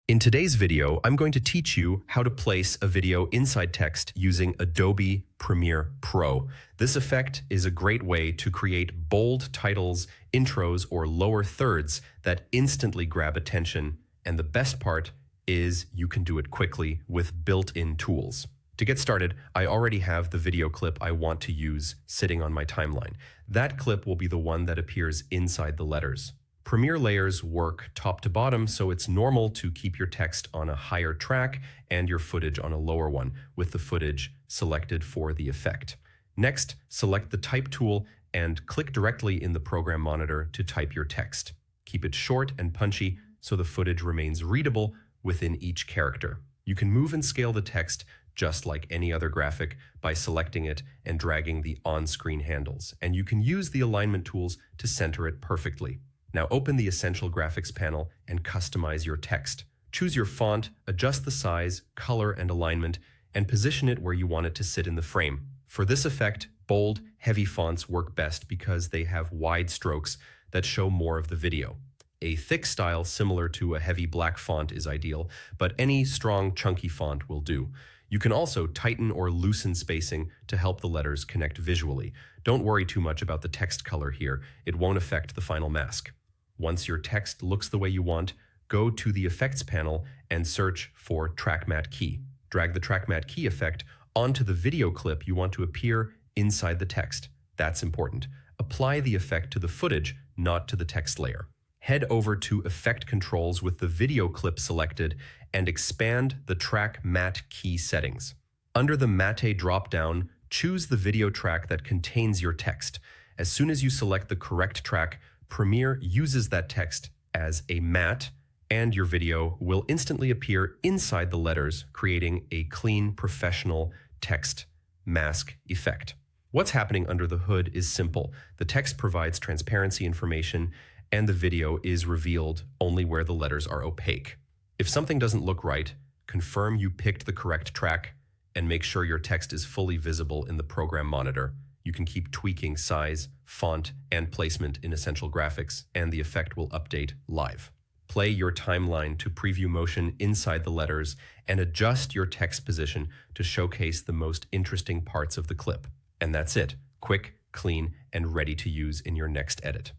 In today's video, I'm going to teach you how to place a video inside text using Adobe Premiere Pro. This effect is a great way to create bold titles, intros, or lower thirds that instantly grab attention. And the best part is you can do it quickly with built-in tools. To get started, I already have the video clip I want to use sitting on my timeline. That clip will be the one that appears inside the letters. Premiere layers work top to bottom, so it's normal to keep your text on a higher track and your footage on a lower one, with the footage selected for the effect. Next, select the Type tool and click directly in the program monitor to type your text. Keep it short and punchy so the footage remains readable within each character. You can move and scale the text just like any other graphic by selecting it and dragging the on-screen handles, and you can use the alignment tools to center it perfectly. Now open the Essential Graphics panel and customize your text. Choose your font, adjust the size, color, and alignment, and position it where you want it to sit in the frame. For this effect, bold, heavy fonts work best because they have wide strokes that show more of the video. A thick style similar to a heavy black font is ideal, but any strong, chunky font will do. You can also tighten or loosen spacing to help the letters connect visually. Don't worry too much about the text color here. It won't affect the final mask. Once your text looks the way you want, go to the Effects panel and search for Track Matte Key. Drag the Track Matte Key effect onto the video clip you want to appear inside the text. That's important. Apply the effect to the footage, not to the text layer. Head over to Effect Controls with the video clip selected and expand the Track Matte Key settings. Under the Matte drop-down, choose the video track that contains your text. As soon as you select the correct track, Premiere uses that text as a matte, and your video will instantly appear inside the letters, creating a clean, professional text mask effect. What's happening under the hood is simple. The text provides transparency information, and the video is revealed only where the letters are opaque. If something doesn't look right, confirm you picked the correct track, and make sure your text is fully visible in the program monitor. You can keep tweaking size, font, and placement in Essential Graphics, and the effect will update live. Play your timeline to preview motion inside the letters and adjust your text position to showcase the most interesting parts of the clip. And that's it. Quick, clean, and ready to use in your next edit.